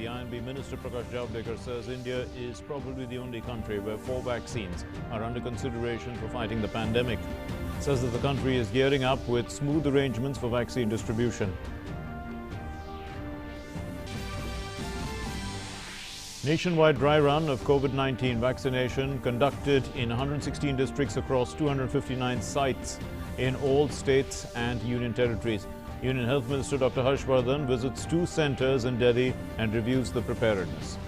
The INB Minister Prakash Javadekar says India is probably the only country where 4 vaccines are under consideration for fighting the pandemic. Says that the country is gearing up with smooth arrangements for vaccine distribution. Nationwide dry run of COVID-19 vaccination conducted in 116 districts across 259 sites in all states and union territories. Union Health Minister Dr. Harshvardhan visits 2 centres in Delhi and reviews the preparedness.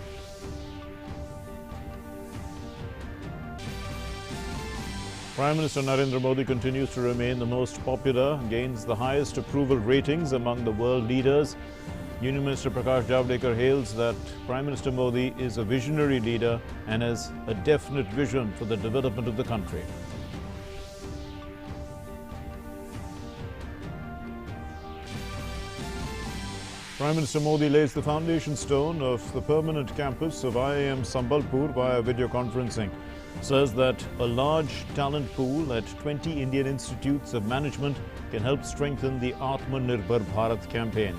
Prime Minister Narendra Modi continues to remain the most popular, gains the highest approval ratings among the world leaders. Union Minister Prakash Javadekar hails that Prime Minister Modi is a visionary leader and has a definite vision for the development of the country. Prime Minister Modi lays the foundation stone of the permanent campus of IIM Sambalpur via video conferencing. Says that a large talent pool at 20 Indian institutes of management can help strengthen the Atmanirbhar Bharat campaign.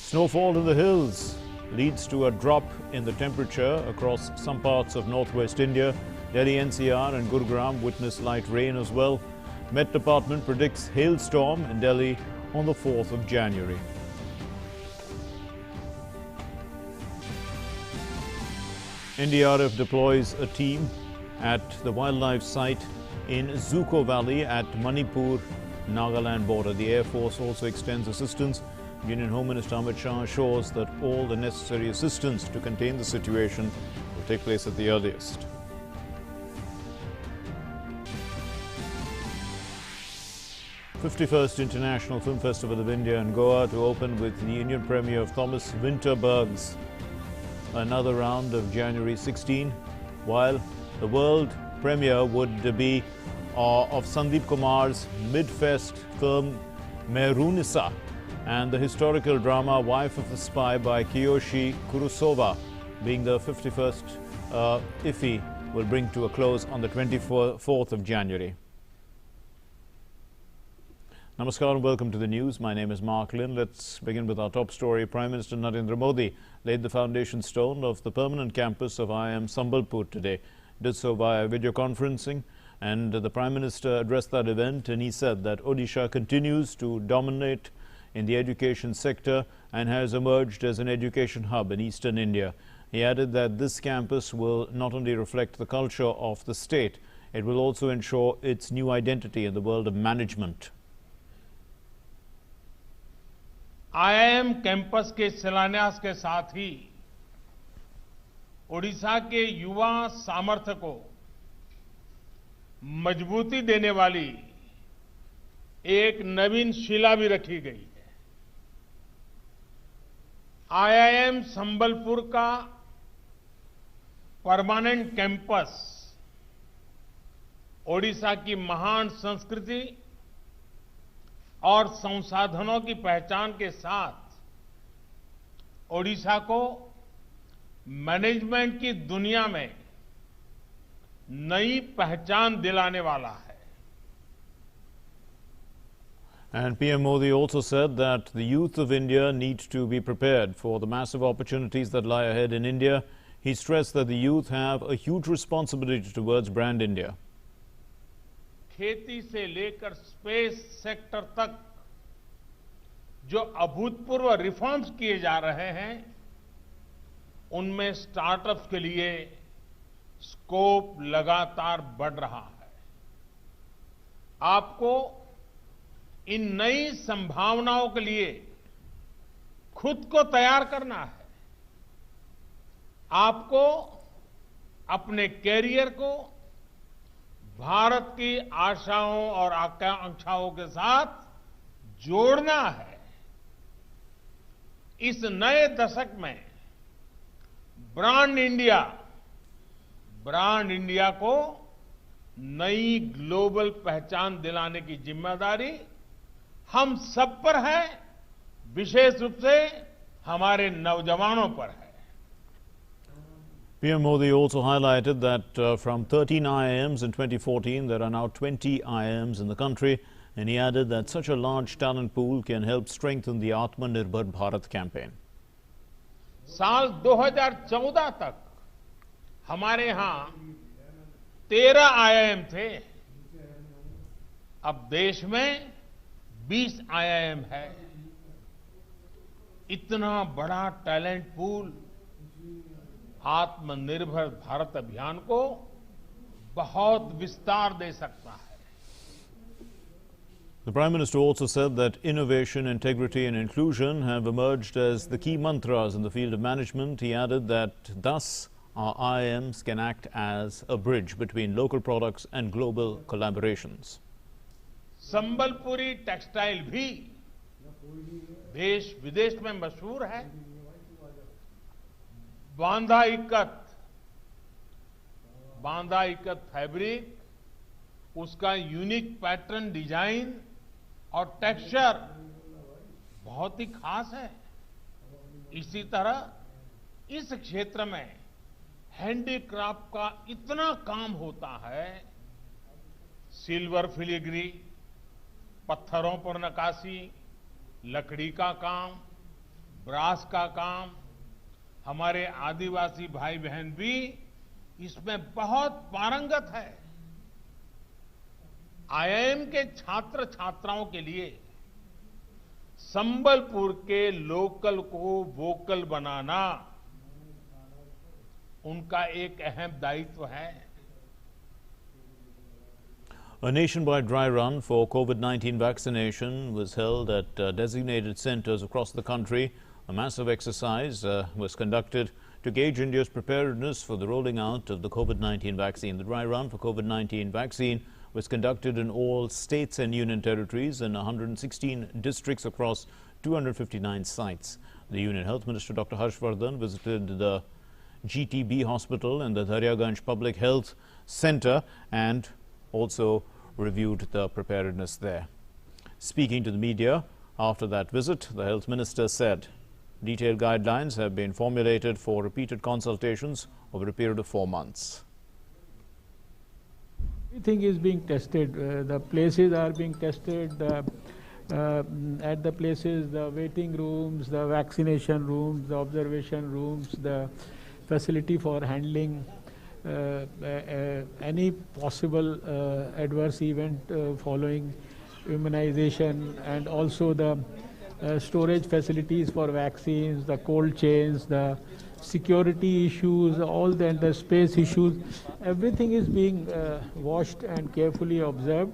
Snowfall in the hills leads to a drop in the temperature across some parts of northwest India. Delhi NCR and Gurugram witness light rain as well. Met Department predicts hailstorm in Delhi on the 4th of January. NDRF deploys a team at the wildlife site in Zuko Valley at Manipur-Nagaland border. The Air Force also extends assistance. Union Home Minister Amit Shah assures that all the necessary assistance to contain the situation will take place at the earliest. The 51st International Film Festival of India in Goa to open with the Indian premiere of Thomas Winterberg's Another Round of January 16, while the world premiere would be of Sandeep Kumar's mid-fest film Merunisa and the historical drama Wife of the Spy by Kiyoshi Kurosawa, being the 51st IFFI, will bring to a close on the 24th of January. Namaskar and welcome to the news. My name is Mark Lynn. Let's begin with our top story. Prime Minister Narendra Modi laid the foundation stone of the permanent campus of IIM Sambalpur today. Did so via video conferencing, and the Prime Minister addressed that event, and he said that Odisha continues to dominate in the education sector and has emerged as an education hub in eastern India. He added that this campus will not only reflect the culture of the state, it will also ensure its new identity in the world of management. IIM campus के शिलान्यास के साथ ही ओडिशा के युवा सामर्थ्य को मजबूती देने वाली एक नवीन शिला भी रखी गई है। आईआईएम संबलपुर का परमानेंट कैंपस ओडिशा की महान संस्कृति और संसाधनों की पहचान के साथ ओडिशा को मैनेजमेंट की दुनिया में नई पहचान दिलाने वाला है. And PM Modi also said that the youth of India need to be prepared for the massive opportunities that lie ahead in India. He stressed that the youth have a huge responsibility towards brand India. खेती से लेकर space sector तक जो अभूतपूर्व reforms किए जा रहे हैं, उनमें स्टार्टअप्स के लिए स्कोप लगातार बढ़ रहा है. आपको इन नई संभावनाओं के लिए खुद को तैयार करना है. आपको अपने कैरियर को भारत की आशाओं और आकांक्षाओं के साथ जोड़ना है. इस नए दशक में ब्रांड इंडिया को नई ग्लोबल पहचान दिलाने की जिम्मेदारी हम सब पर है, विशेष रूप से हमारे नौजवानों पर है. PM Modi also highlighted that from 13 IIMs in 2014, there are now 20 IIMs in the country, And he added that such a large talent pool can help strengthen the Atmanirbhar Bharat campaign. साल 2014 तक हमारे यहाँ 13 IIM थे। अब देश में 20 IIM है। इतना बड़ा टैलेंट पूल आत्मनिर्भर भारत अभियान को बहुत विस्तार दे सकता है। The Prime Minister also said that innovation, integrity and inclusion have emerged as the key mantras in the field of management. He added that thus our IIMs can act as a bridge between local products and global collaborations. Sambalpuri textile भी देश विदेश में मशहूर है। बांधा ikat fabric, उसका unique pattern design और texture बहुत ही खास है। इसी तरह इस क्षेत्र में हैंडीक्राफ्ट का इतना काम होता है। सिल्वर फिलिग्री, पत्थरों पर नक्काशी, लकड़ी का काम, ब्रास का काम, हमारे आदिवासी भाई बहन भी इसमें बहुत पारंगत है। IIM के छात्र छात्राओं के लिए संबलपुर के लोकल को वोकल बनाना उनका एक अहम दायित्व है। A nationwide dry run for COVID-19 vaccination was held at designated centers across the country. A massive exercise was conducted to gauge India's preparedness for the rolling out of the COVID-19 vaccine. The dry run for COVID-19 vaccine was conducted in all states and union territories in 116 districts across 259 sites. The Union Health Minister Dr. Harshvardhan visited the GTB hospital and the Daryaganj Public Health Center and also reviewed the preparedness there. Speaking to the media after that visit, the Health Minister said detailed guidelines have been formulated for repeated consultations over a period of 4 months. Everything is being tested. The places are being tested. At the places, the waiting rooms, the vaccination rooms, the observation rooms, the facility for handling any possible adverse event following immunization, and also the storage facilities for vaccines, the cold chains, the security issues, all the space issues, everything is being watched and carefully observed.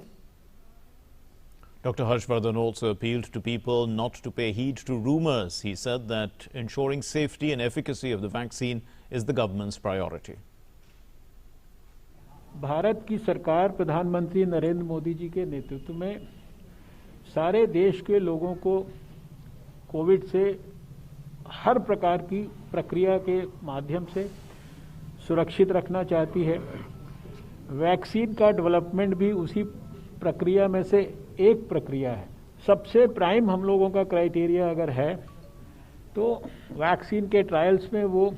Dr. Harshvardhan also appealed to people not to pay heed to rumors. He said that ensuring safety and efficacy of the vaccine is the government's priority. Bharat की सरकार प्रधानमंत्री नरेंद्र मोदी जी के नेतृत्व में सारे देश के लोगों को कोविड से हर प्रकार की प्रक्रिया के माध्यम से सुरक्षित रखना चाहती है। वैक्सीन का डेवलपमेंट भी उसी प्रक्रिया में से एक प्रक्रिया है। सबसे प्राइम हम लोगों का क्राइटेरिया अगर है तो वैक्सीन के ट्रायल्स में वो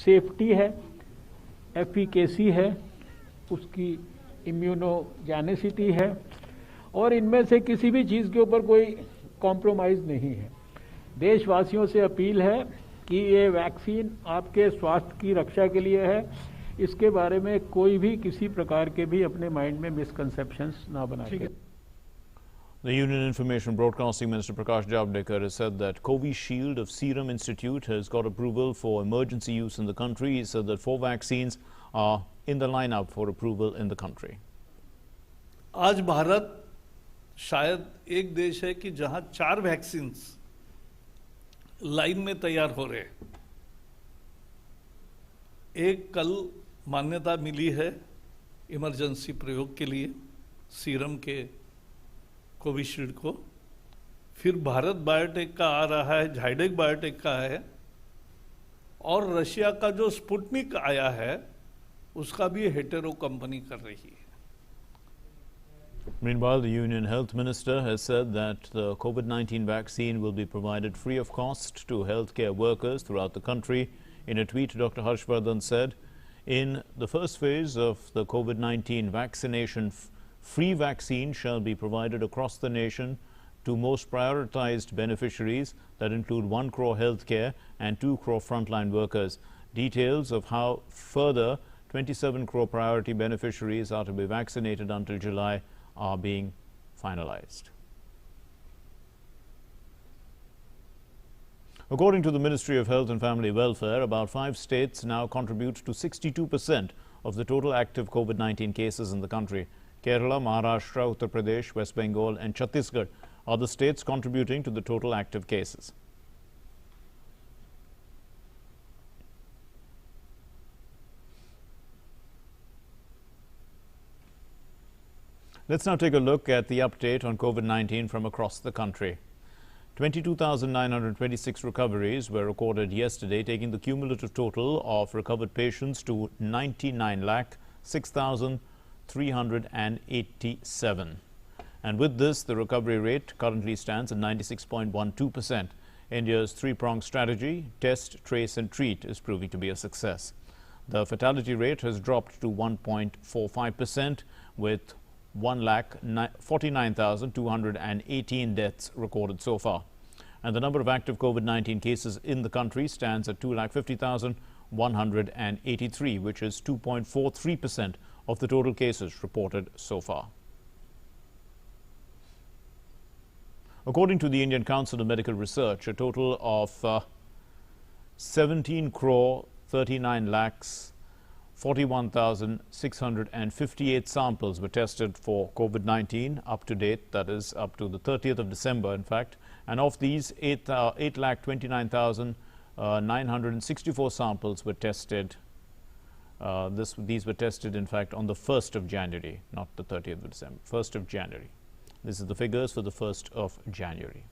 सेफ्टी है, एफिकेसी है, उसकी इम्यूनोजेनिसिटी है, और इनमें से किसी भी चीज़ के ऊपर कोई कॉम्प्रोमाइज़ नहीं है। देशवासियों से अपील है कि ये वैक्सीन आपके स्वास्थ्य की रक्षा के लिए है। इसके बारे में कोई भी किसी प्रकार के भी अपने माइंड में मिसकंसेप्शंस ना बनाए। The Union Information Broadcasting Minister Prakash Javadekar has said that Covishield of Serum Institute has got approval for emergency use in the country. He said that 4 vaccines are in the lineup for approval in the country. आज भारत शायद एक देश है कि जहां 4 vaccines line में तैयार हो रहे हैं। एक कल मान्यता मिली है इमरजेंसी प्रयोग के लिए सीरम के कोविशील्ड को, फिर भारत बायोटेक का आ रहा है, झाइडेक बायोटेक का है, और रशिया का जो स्पुतनिक आया है उसका भी हेटेरो कंपनी कर रही है। Meanwhile, the Union Health Minister has said that the COVID-19 vaccine will be provided free of cost to healthcare workers throughout the country. In a tweet, Dr. Harshvardhan said, in the first phase of the COVID-19 vaccination Free vaccine shall be provided across the nation to most prioritized beneficiaries that include 1 crore healthcare and 2 crore frontline workers. Details of how further 27 crore priority beneficiaries are to be vaccinated until July are being finalized. According to the Ministry of Health and Family Welfare, about 5 states now contribute to 62% of the total active COVID-19 cases in the country. Kerala, Maharashtra, Uttar Pradesh, West Bengal and Chhattisgarh are the states contributing to the total active cases. Let's now take a look at the update on COVID-19 from across the country. 22,926 recoveries were recorded yesterday, taking the cumulative total of recovered patients to 99,06,387. And with this, the recovery rate currently stands at 96.12%. India's three-pronged strategy, test, trace and treat, is proving to be a success. The fatality rate has dropped to 1.45%, with 1,49,218 deaths recorded so far. And the number of active COVID-19 cases in the country stands at 2,50,183, which is 2.43% of the total cases reported so far. According to the Indian Council of Medical Research, a total of 17 crore 39 lakhs 41,658 samples were tested for COVID-19 up to date, that is up to the 30th of December in fact, and of these 8,29,964 samples were tested. These were tested in fact on the 1st of January, not the 30th of December, 1st of January. This is the figures for the 1st of January.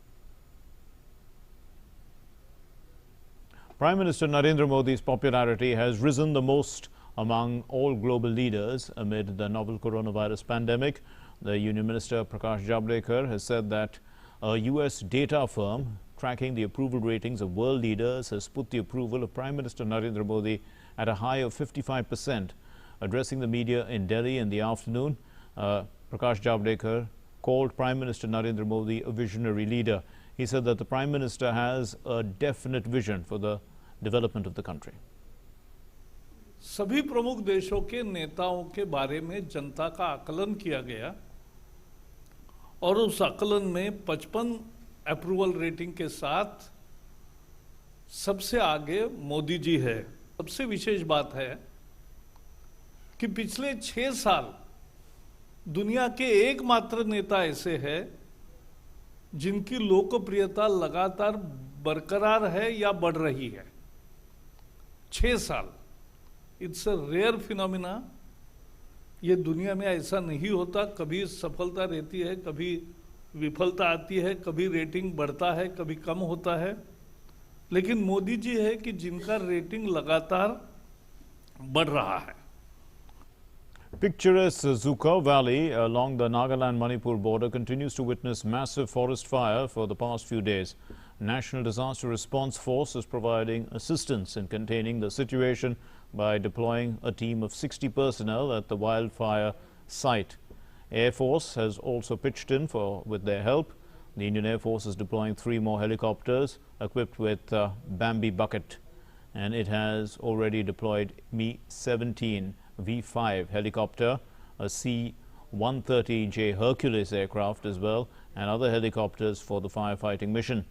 Prime Minister Narendra Modi's popularity has risen the most among all global leaders amid the novel coronavirus pandemic. The Union Minister Prakash Javadekar has said that a US data firm tracking the approval ratings of world leaders has put the approval of Prime Minister Narendra Modi at a high of 55%. Addressing the media in Delhi in the afternoon, Prakash Javadekar called Prime Minister Narendra Modi a visionary leader. He said that the Prime Minister has a definite vision for the development of the country. सभी प्रमुख देशों के नेताओं के बारे में जनता का आकलन किया गया और उस आकलन में 55 अप्रूवल रेटिंग के साथ सबसे आगे मोदी जी है। सबसे विशेष बात है कि पिछले 6 साल दुनिया के एकमात्र नेता ऐसे हैं जिनकी लोकप्रियता लगातार बरकरार है या बढ़ रही है। 6 साल, इट्स अ रेयर फिनोमिना। ये दुनिया में ऐसा नहीं होता, कभी सफलता रहती है, कभी विफलता आती है, कभी रेटिंग बढ़ता है, कभी कम होता है, लेकिन मोदी जी है कि जिनका रेटिंग लगातार बढ़ रहा है। Picturesque Zuka Valley along the Nagaland-Manipur border continues to witness massive forest fire for the past few days. National Disaster Response Force is providing assistance in containing the situation by deploying a team of 60 personnel at the wildfire site. Air Force has also pitched in with their help. The Indian Air Force is deploying 3 more helicopters equipped with Bambi bucket, and it has already deployed Mi-17 V5 helicopter, a C-130J Hercules aircraft as well, and other helicopters for the firefighting mission.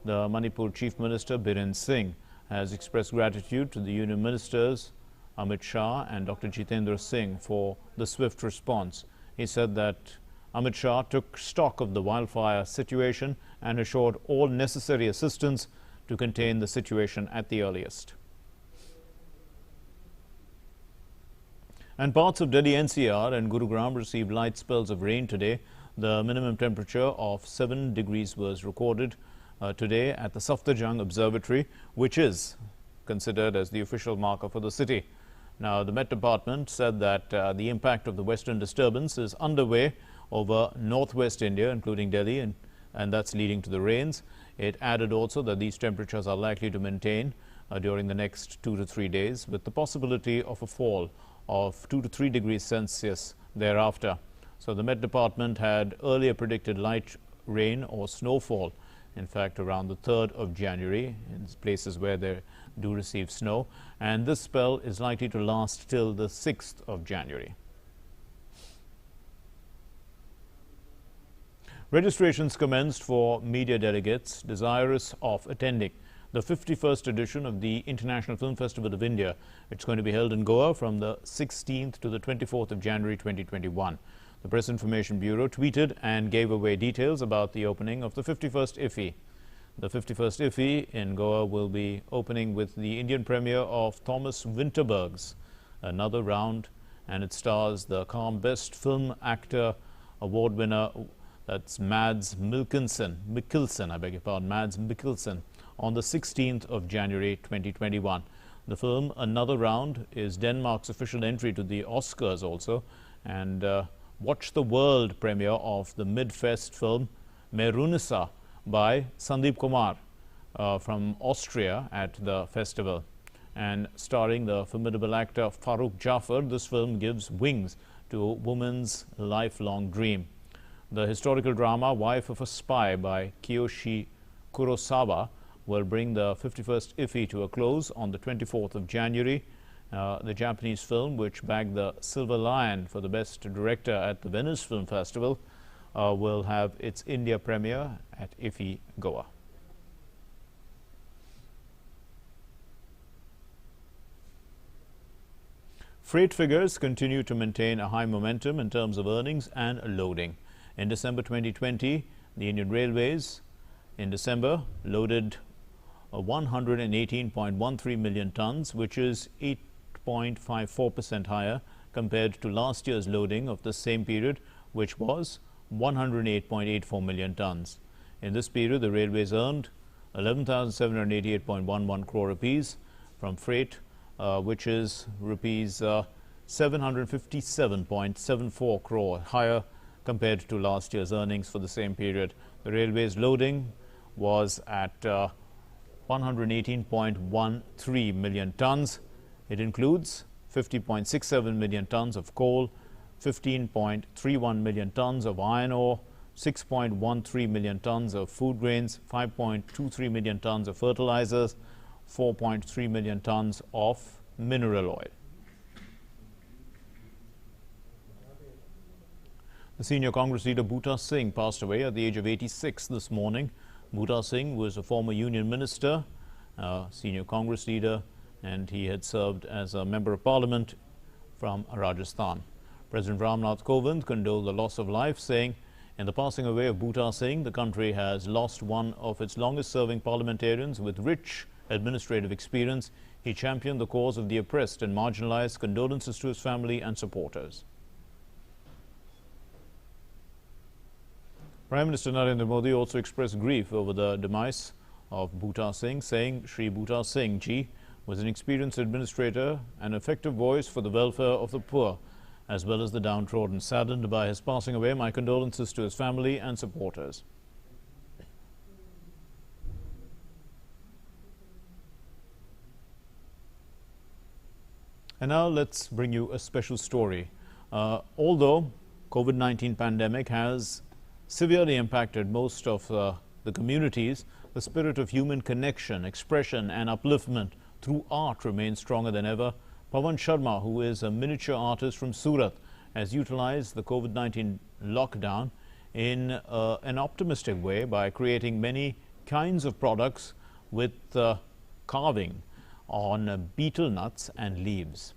The Manipur Chief Minister Biren Singh has expressed gratitude to the Union Ministers Amit Shah and Dr. Jitendra Singh for the swift response. He said that Amit Shah took stock of the wildfire situation and assured all necessary assistance to contain the situation at the earliest. And parts of Delhi NCR and Gurugram received light spells of rain today. The minimum temperature of 7 degrees was recorded today at the Safdarjung Observatory, which is considered as the official marker for the city. Now, the Met Department said that the impact of the western disturbance is underway over northwest India, including Delhi, and that's leading to the rains. It added also that these temperatures are likely to maintain during the next 2 to 3 days, with the possibility of a fall of 2 to 3 degrees Celsius thereafter. So the Met Department had earlier predicted light rain or snowfall, in fact, around the 3rd of January in places where they do receive snow. And this spell is likely to last till the 6th of January. Registrations commenced for media delegates desirous of attending the 51st edition of the International Film Festival of India. It's going to be held in Goa from the 16th to the 24th of January 2021. The Press Information Bureau tweeted and gave away details about the opening of the 51st IFFI. The 51st IFFI in Goa will be opening with the Indian premiere of Thomas Winterberg's Another Round, and it stars the Calm Best Film Actor Award winner, that's Mads Mikkelsen, on the 16th of January 2021. The film Another Round is Denmark's official entry to the Oscars also, and watch the world premiere of the mid-fest film Merunisa by Sandeep Kumar from Austria at the festival. And starring the formidable actor Farooq Jafar, this film gives wings to a woman's lifelong dream. The historical drama Wife of a Spy by Kiyoshi Kurosawa will bring the 51st IFFI to a close on the 24th of January. The Japanese film, which bagged the Silver Lion for the Best Director at the Venice Film Festival, will have its India premiere at IFFI, Goa. Freight figures continue to maintain a high momentum in terms of earnings and loading. In December 2020, the Indian Railways in December loaded 118.13 million tons, which is 8.54% higher compared to last year's loading of the same period, which was 108.84 million tons. In this period, the railways earned 11,788.11 crore rupees from freight, which is rupees 757.74 crore higher compared to last year's earnings for the same period. The railways loading was at 118.13 million tons. It includes 50.67 million tons of coal, 15.31 million tons of iron ore, 6.13 million tons of food grains, 5.23 million tons of fertilizers, 4.3 million tons of mineral oil. The senior Congress leader Bhuta Singh passed away at the age of 86 this morning. Bhuta Singh was a former union minister, senior Congress leader, and he had served as a member of parliament from Rajasthan. President Ramnath Kovind condoled the loss of life, saying, "In the passing away of Bhuta Singh, the country has lost one of its longest-serving parliamentarians with rich administrative experience. He championed the cause of the oppressed and marginalized. Condolences to his family and supporters." Prime Minister Narendra Modi also expressed grief over the demise of Bhuta Singh, saying Shri Bhuta Singh Ji was an experienced administrator and effective voice for the welfare of the poor as well as the downtrodden. Saddened by his passing away, my condolences to his family and supporters. And now let's bring you a special story. Although COVID-19 pandemic has severely impacted most of the communities, the spirit of human connection, expression and upliftment through art remains stronger than ever. Pawan Sharma, who is a miniature artist from Surat, has utilized the COVID-19 lockdown in an optimistic way by creating many kinds of products with carving on betel nuts and leaves.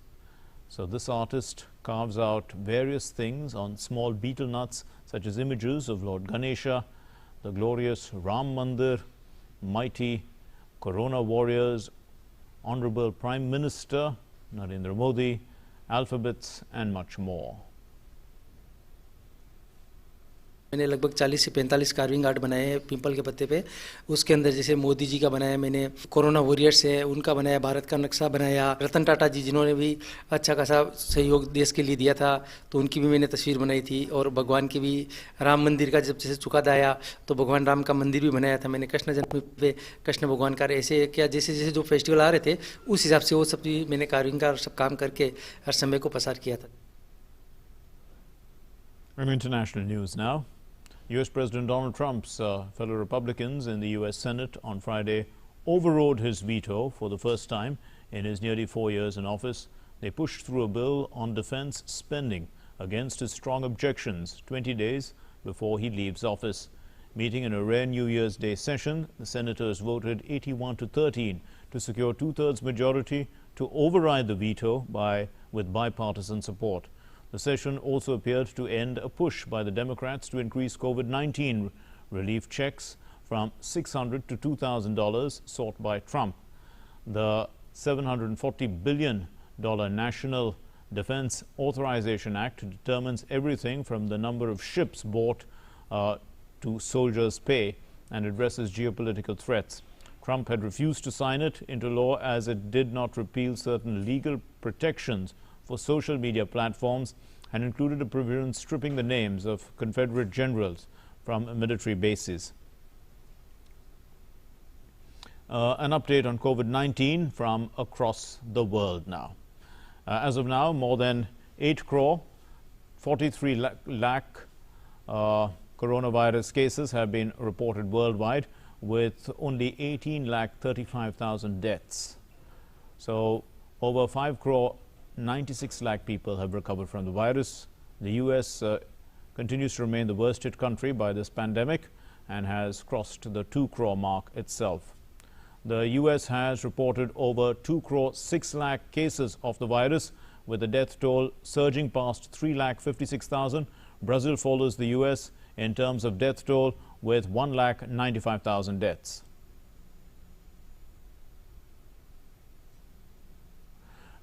So this artist carves out various things on small betel nuts, such as images of Lord Ganesha, the glorious Ram Mandir, mighty Corona warriors, Honorable Prime Minister Narendra Modi, alphabets and much more. मैंने लगभग 40 से 45 carving art बनाए हैं people के पत्ते पे। उसके अंदर जैसे मोदी जी का बनाया मैंने, कोरोना वॉरियर्स है उनका बनाया, भारत का नक्शा बनाया, रतन टाटा जी जिन्होंने भी अच्छा खासा सहयोग देश के लिए दिया था तो उनकी भी मैंने तस्वीर बनाई थी। और भगवान की भी, राम मंदिर का जब जैसे चुकादा आया तो भगवान राम का मंदिर भी बनाया था मैंने। कृष्ण जन्म पे कृष्ण भगवान का ऐसे क्या जैसे जैसे जो फेस्टिवल आ रहे थे उस हिसाब से वो सब भी मैंने कार्विंग का सब काम करके हर समय को पसार किया था। In international news now, U.S. President Donald Trump's fellow Republicans in the U.S. Senate on Friday overrode his veto for the first time in his nearly 4 years in office. They pushed through a bill on defense spending against his strong objections 20 days before he leaves office. Meeting in a rare New Year's Day session, the senators voted 81-13 to secure two-thirds majority to override the veto with bipartisan support. The session also appeared to end a push by the Democrats to increase COVID-19 relief checks from $600 to $2,000 sought by Trump. The $740 billion National Defense Authorization Act determines everything from the number of ships bought to soldiers' pay and addresses geopolitical threats. Trump had refused to sign it into law as it did not repeal certain legal protections for social media platforms and included a provision stripping the names of Confederate generals from military bases. An update on COVID-19 from across the world now. As of now, more than 8 crore 43 lakh coronavirus cases have been reported worldwide, with only 18 lakh 35,000 deaths. So over 5 crore 96 lakh people have recovered from the virus. The U.S. continues to remain the worst hit country by this pandemic and has crossed the 2 crore mark itself. The U.S. has reported over 2 crore 6 lakh cases of the virus, with the death toll surging past 3 lakh 56,000. Brazil follows the U.S. in terms of death toll with 1 lakh 95,000 deaths.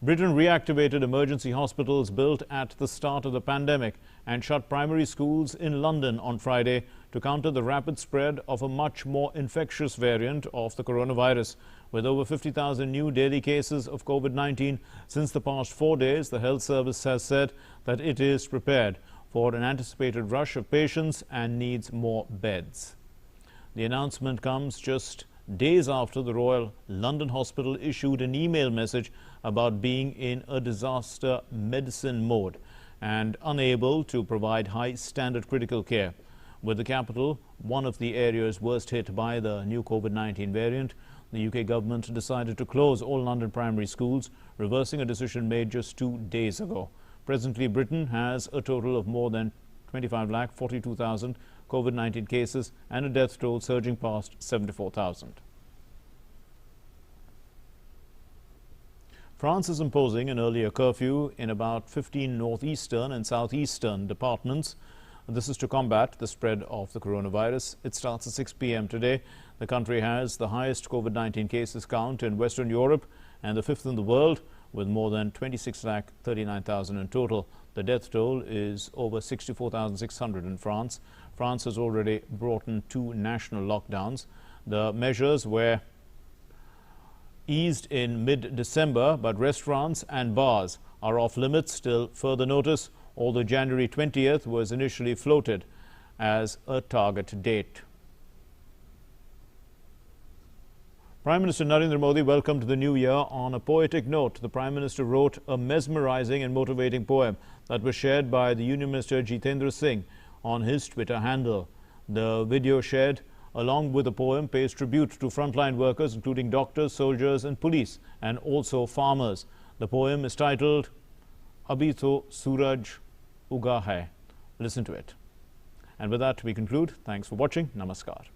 Britain reactivated emergency hospitals built at the start of the pandemic and shut primary schools in London on Friday to counter the rapid spread of a much more infectious variant of the coronavirus. With over 50,000 new daily cases of COVID-19 since the past 4 days, the health service has said that it is prepared for an anticipated rush of patients and needs more beds. The announcement comes just days after the Royal London Hospital issued an email message about being in a disaster medicine mode and unable to provide high standard critical care. With the capital one of the areas worst hit by the new COVID-19 variant, the UK government decided to close all London primary schools, reversing a decision made just 2 days ago. Presently, Britain has a total of more than 25,42,000 COVID-19 cases and a death toll surging past 74,000. France is imposing an earlier curfew in about 15 northeastern and southeastern departments. This is to combat the spread of the coronavirus. It starts at 6 p.m. today. The country has the highest COVID-19 cases count in Western Europe and the 5th in the world, with more than 26,39,000 in total. The death toll is over 64,600 in France. France has already brought in 2 national lockdowns. The measures were eased in mid-December, but restaurants and bars are off limits till further notice, although January 20th was initially floated as a target date. Prime Minister Narendra Modi welcomed the new year on a poetic note. The Prime Minister wrote a mesmerizing and motivating poem that was shared by the Union Minister Jitendra Singh on his Twitter handle. The video shared along with the poem pays tribute to frontline workers, including doctors, soldiers and police, and also farmers. The poem is titled Abhi to Suraj Uga Hai. Listen to it. And with that, we conclude. Thanks for watching. Namaskar.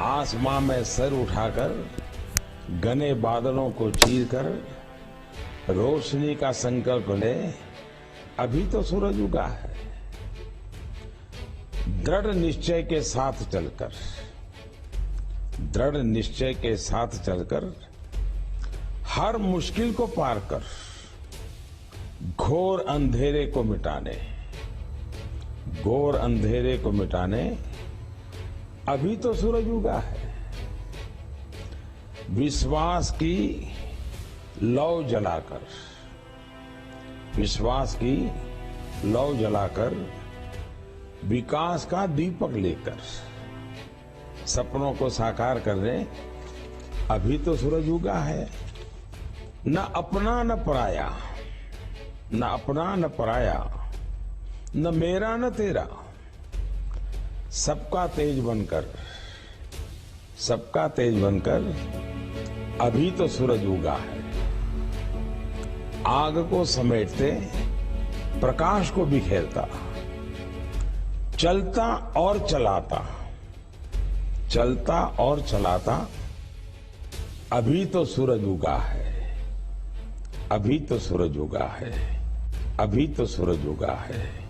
आसमां में sir उठाकर घने बादलों को चीरकर रोशनी का संकल्प ले, अभी तो सूरज उगा है। दृढ़ निश्चय के साथ चलकर हर मुश्किल को पार कर घोर अंधेरे को मिटाने अभी तो सूरज उगा है। विश्वास की लौ जलाकर विकास का दीपक लेकर सपनों को साकार करने अभी तो सूरज उगा है। न अपना न पराया न मेरा न तेरा, सबका तेज बनकर, सबका तेज बनकर अभी तो सूरज उगा है। आग को समेटते, प्रकाश को बिखेरता, चलता और चलाता, चलता और चलाता, अभी तो सूरज उगा है, अभी तो सूरज उगा है, अभी तो सूरज उगा है।